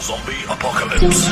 Zombie apocalypse.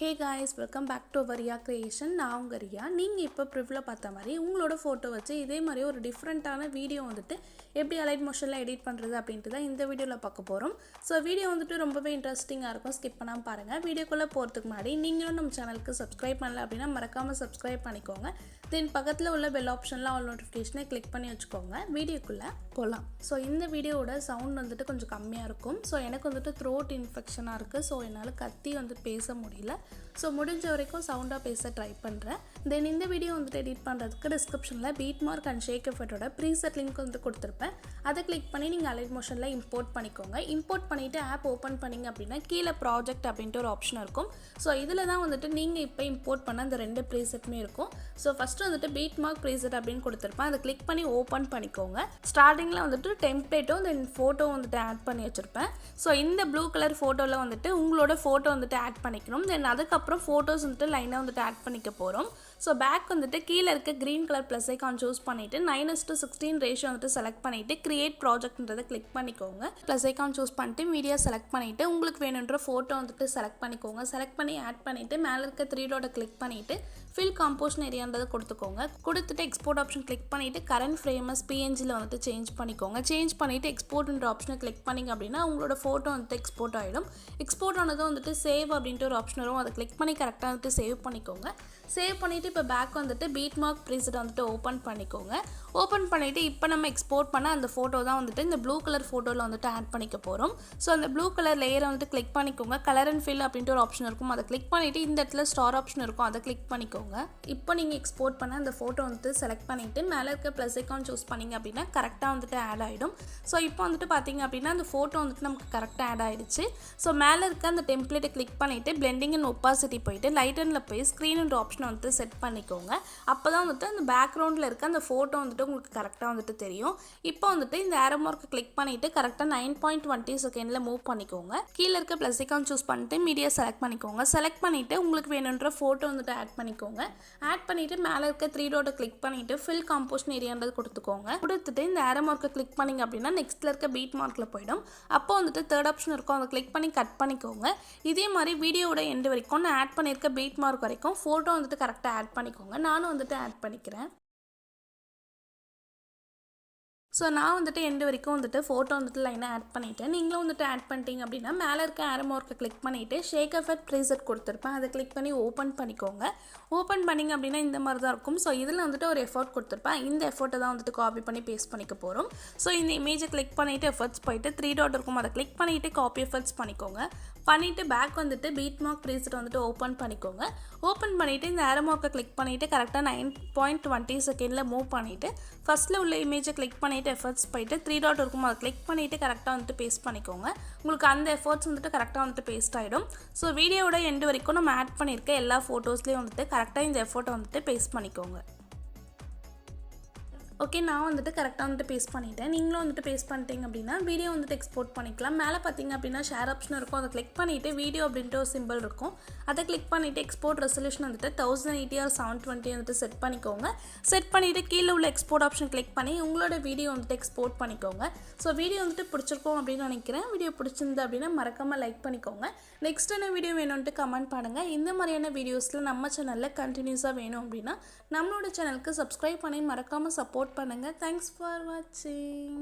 Hey guys, welcome back to our Riya creation. நான் உங்கள் ரியா. நீங்கள் இப்போ ப்ரிவ்ல பார்த்த மாதிரி உங்களோட ஃபோட்டோ வச்சு இதே மாதிரி ஒரு டிஃப்ரெண்ட்டான வீடியோ வந்துட்டு எப்படி அலைட் மோஷனில் எடிட் பண்ணுறது அப்படின்ட்டு தான் இந்த வீடியோவில் பார்க்க போகிறோம். ஸோ வீடியோ வந்துட்டு ரொம்பவே இன்ட்ரெஸ்டிங்காக இருக்கும், ஸ்கிப் பண்ணாமல் பாருங்கள். வீடியோக்குள்ளே போகிறதுக்கு முன்னாடி நீங்களும் நம்ம சேனலுக்கு சப்ஸ்கிரைப் பண்ணல அப்படின்னா மறக்காமல் சப்ஸ்கிரைப் பண்ணிக்கோங்க. தென் பக்கத்தில் உள்ள பெல் ஆப்ஷனில் ஆல் நோட்டிஃபிகேஷனை கிளிக் பண்ணி வச்சுக்கோங்க. வீடியோக்குள்ளே போகலாம். ஸோ இந்த வீடியோவோட சவுண்ட் வந்துட்டு கொஞ்சம் கம்மியாக இருக்கும். ஸோ எனக்கு வந்துட்டு த்ரோட் இன்ஃபெக்ஷனாக இருக்குது. ஸோ என்னால் கத்தி வந்து பேச முடியல. ஸோ முடிஞ்ச வரைக்கும் சவுண்டாக பேச ட்ரை பண்ணுறேன். தென் இந்த வீடியோ வந்துட்டு எடிட் பண்ணுறதுக்கு டிஸ்கிரிப்ஷனில் பீட் மார்க் அண்ட் ஷேக் எஃபெக்ட்டோட ப்ரீசெட் லிங்க் வந்து கொடுத்துருப்பேன். அதை கிளிக் பண்ணி நீங்கள் அலைட் மோஷனில் இம்போர்ட் பண்ணிக்கோங்க. இம்போர்ட் பண்ணிவிட்டு ஆப் ஓப்பன் பண்ணிங்க அப்படின்னா கீழே ப்ராஜெக்ட் அப்படின்ட்டு ஒரு ஆப்ஷன் இருக்கும். ஸோ இதில் தான் வந்துட்டு நீங்கள் இப்போ இம்போர்ட் பண்ண அந்த ரெண்டு ப்ரீசெட்டுமே இருக்கும். ஸோ ஃபஸ்ட்டு வந்துட்டு பீட் மார்க் ப்ரீசெட் அப்படின்னு கொடுத்துருப்பேன். அதை கிளிக் பண்ணி ஓப்பன் பண்ணிக்கோங்க. ஸ்டார்டிங்கில் வந்துட்டு டெம்ப்ளேட்டும் தென் ஃபோட்டோ வந்துட்டு ஆட் பண்ணி வச்சுருப்பேன். ஸோ இந்த ப்ளூ கலர் ஃபோட்டோவில் வந்துட்டு உங்களோட ஃபோட்டோ வந்துட்டு ஆட் பண்ணிக்கணும். தென் அதுக்கப்புறம் ஃபோட்டோஸ் வந்துட்டு லைனாக வந்துட்டு ஆட் பண்ணிக்க போகிறோம். ஸோ பேக் வந்துட்டு கீழே இருக்க green colour plus icon choose பண்ணிவிட்டு 9:16 ரேஷியோ வந்துட்டு செலக்ட் பண்ணிவிட்டு கிரியேட் ப்ராஜெக்ட்ன்றதை கிளிக் பண்ணிக்கோங்க. ப்ளஸ் ஐக்கான் சூஸ் பண்ணிட்டு மீடியா செலக்ட் பண்ணிவிட்டு உங்களுக்கு வேணுன்ற ஃபோட்டோ வந்துட்டு செலக்ட் பண்ணிக்கோங்க. செலக்ட் பண்ணி ஆட் பண்ணிவிட்டு மேலே இருக்க 3 டாட்டை கிளிக் பண்ணிவிட்டு ஃபில் காம்போஷன் ஏரியான்றதை கொடுத்துக்கோங்க. கொடுத்துட்டு எக்ஸ்போர்ட் ஆப்ஷன் கிளிக் பண்ணிவிட்டு கரண்ட் ஃப்ரேமஸ் பிஎன்ஜியில் வந்துட்டு சேஞ்ச் பண்ணிக்கோங்க. சேஞ்ச் பண்ணிவிட்டு எக்ஸ்போர்ட்ன்ற ஆப்ஷனை கிளிக் பண்ணிங்க அப்படின்னா உங்களோட ஃபோட்டோ வந்துட்டு எக்ஸ்போர்ட் ஆகிடும். எக்ஸ்போர்ட் ஆனதும் வந்துட்டு சேவ் அப்படின்ட்டு ஒரு ஆப்ஷன் வரும். அதை கிளிக் பண்ணி கரெக்டாக வந்துட்டு சேவ் பண்ணிக்கோங்க. சேவ் பண்ணிவிட்டு இப்போ பேக் வந்துட்டு பீட் மார்க் ப்ரீசெட் வந்துட்டு ஓப்பன் பண்ணிக்கோங்க. ஓப்பன் பண்ணிவிட்டு இப்போ நம்ம எக்ஸ்போர்ட் பண்ண அந்த ஃபோட்டோ தான் வந்துட்டு இந்த ப்ளூ கலர் ஃபோட்டோவில் வந்துட்டு ஆட் பண்ணிக்க போகிறோம். ஸோ அந்த ப்ளூ கலர் லேயரை வந்துட்டு கிளிக் பண்ணிக்கோங்க. கலர் அண்ட் ஃபில் அப்படின்ட்டு ஒரு ஆப்ஷன் இருக்கும். அதை கிளிக் பண்ணிவிட்டு இந்த இடத்துல ஸ்டார் ஆப்ஷன் இருக்கும். அதை கிளிக் பண்ணிக்கோங்க. இப்போ நீங்கள் எக்ஸ்போர்ட் பண்ண அந்த ஃபோட்டோ வந்துட்டு செலக்ட் பண்ணிவிட்டு மேலே இருக்க ப்ளஸ் ஐக்கான் சூஸ் பண்ணிங்க அப்படின்னா கரெக்டாக வந்துட்டு ஆட் ஆகிடும். ஸோ இப்போ வந்துட்டு பார்த்தீங்க அப்படின்னா அந்த ஃபோட்டோ வந்துட்டு நமக்கு கரெக்டாக ஆட் ஆகிடுச்சு. ஸோ மேலே இருக்க அந்த டெம்ப்ளேட்டை கிளிக் பண்ணிவிட்டு பிளெண்டிங் அண்ட் ஒப்பாசிட்டி போயிட்டு லைட்டனில் போய் ஸ்க்ரீன்ன்ற ஆப்ஷனை வந்துட்டு செட் பண்ணிக்கோங்க. அப்போ தான் வந்துட்டு அந்த பேக்ரவுண்டில் இருக்க அந்த ஃபோட்டோ வந்துட்டு உங்களுக்கு கரெக்டாக வந்துட்டு தெரியும். இப்போ வந்துட்டு இந்த ஏரோ மார்க்கை கிளிக் பண்ணிவிட்டு கரெக்டாக 9.20 செகண்டில் மூவ் பண்ணிக்கோங்க. கீழே இருக்க ப்ளஸ் ஐக்கான் சூஸ் பண்ணிட்டு மீடியா செலக்ட் பண்ணிக்கோங்க. செலக்ட் பண்ணிவிட்டு உங்களுக்கு வேணுன்ற ஃபோட்டோ வந்துட்டு ஆட் பண்ணிக்கோங்க. ஆட் பண்ணிவிட்டு மேலே இருக்க 3 டாட்டை கிளிக் பண்ணிவிட்டு ஃபில் காம்போஷன் ஏரியான்றது கொடுத்துக்கோங்க. கொடுத்துட்டு இந்த ஏரோ மார்க்கை கிளிக் பண்ணிங்க அப்படின்னா நெக்ஸ்ட்டில் இருக்க பீட் மார்க்கில் போயிடும். அப்போ வந்துட்டு தேர்ட் ஆப்ஷன் இருக்கும். அதை கிளிக் பண்ணி கட் பண்ணிக்கோங்க. இதே மாதிரி வீடியோவோட எண்டு வரைக்கும் நான் ஆட் பண்ணியிருக்க பீட் மார்க் வரைக்கும் ஃபோட்டோ வந்துட்டு கரெக்டாக ஆட் பண்ணிக்கோங்க. நானும் வந்துட்டு ஆட் பண்ணிக்கிறேன். ஸோ நான் வந்துட்டு எண்டு வரைக்கும் வந்துட்டு ஃபோட்டோ வந்துட்டு லைனாக ஆட் பண்ணிவிட்டேன். நீங்களும் வந்துட்டு ஆட் பண்ணிட்டீங்க அப்படின்னா மேலே இருக்க ஏரோ மார்க்கை கிளிக் பண்ணிவிட்டு ஷேக் எஃபெக்ட் ப்ரீசெட் கொடுத்துருப்பேன். அதை கிளிக் பண்ணி ஓப்பன் பண்ணிக்கோங்க. ஓப்பன் பண்ணிங்க அப்படின்னா இந்த மாதிரி தான் இருக்கும். ஸோ இதில் வந்துட்டு ஒரு எஃபர்ட் கொடுத்துருப்பேன். இந்த எஃபர்ட்டை தான் வந்துட்டு காப்பி பண்ணி பேஸ்ட் பண்ணிக்க போகிறோம். ஸோ இந்த இமேஜை கிளிக் பண்ணிவிட்டு எஃபர்ட்ஸ் போயிட்டு 3 டாட் இருக்கும். அதை கிளிக் பண்ணிவிட்டு காப்பி எஃபர்ட்ஸ் பண்ணிக்கோங்க. பண்ணிவிட்டு பேக் வந்துட்டு பீட் மார்க் ப்ரீசெட் வந்துட்டு ஓப்பன் பண்ணிக்கோங்க. ஓப்பன் பண்ணிவிட்டு இந்த ஏரோ மார்க்கை கிளிக் பண்ணிவிட்டு கரெக்டாக 9.20 செகண்டில் மூவ் பண்ணிவிட்டு ஃபஸ்ட்டில் உள்ள இமேஜை கிளிக் பண்ணிவிட்டு எஃபர்ட்ஸ் போயிட்டு 3 டாட் இருக்கும். அதை கிளிக் பண்ணிவிட்டு கரெக்டாக வந்துட்டு பேஸ்ட் பண்ணிக்கோங்க. உங்களுக்கு அந்த எஃபர்ட்ஸ் வந்துட்டு கரெக்டாக வந்துட்டு பேஸ்ட் ஆகிடும். ஸோ வீடியோவோட எண்டு வரைக்கும் நம்ம ஆட் பண்ணியிருக்க எல்லா ஃபோட்டோஸ்லேயும் வந்துட்டு கரெக்டாக இந்த எஃபர்ட்டை வந்துட்டு பேஸ்ட் பண்ணிக்கோங்க. ஓகே, நான் வந்துட்டு கரெக்டாக வந்துட்டு பேஸ்ட் பண்ணிவிட்டேன். நீங்களும் வந்துட்டு பேஸ்ட் பண்ணிட்டீங்க அப்படின்னா வீடியோ வந்துட்டு எக்ஸ்போர்ட் பண்ணிக்கலாம். மேலே பார்த்தீங்க அப்படின்னா ஷேர் ஆப்ஷன் இருக்கும். அதை கிளிக் பண்ணிவிட்டு வீடியோ அப்படின்ட்டு ஒரு சிம்பிள் இருக்கும். அதை கிளிக் பண்ணிவிட்டு எக்ஸ்போர்ட் ரெசல்யூஷன் வந்துட்டு 1080 or 720 வந்துட்டு செட் பண்ணிக்கோங்க. செட் பண்ணிவிட்டு கீழே உள்ள எக்ஸ்போர்ட் ஆப்ஷன் கிளிக் பண்ணி உங்களோட வீடியோ வந்துட்டு எக்ஸ்போர்ட் பண்ணிக்கோங்க. ஸோ வீடியோ வந்துட்டு பிடிச்சிருக்கோம் அப்படின்னு நினைக்கிறேன். வீடியோ பிடிச்சிருந்து அப்படின்னா மறக்காமல் லைக் பண்ணிக்கோங்க. நெக்ஸ்ட் என்ன வீடியோ வேணும்ன்ட்டு கமெண்ட் பண்ணுங்கள். இந்த மாதிரியான வீடியோஸில் நம்ம சேனலில் கண்டினியூஸாக வேணும் அப்படின்னா நம்மளோட சேனலுக்கு சப்ஸ்கிரைப் பண்ணி மறக்காமல் சப்போர்ட் பண்ணுங்க. Thanks for watching.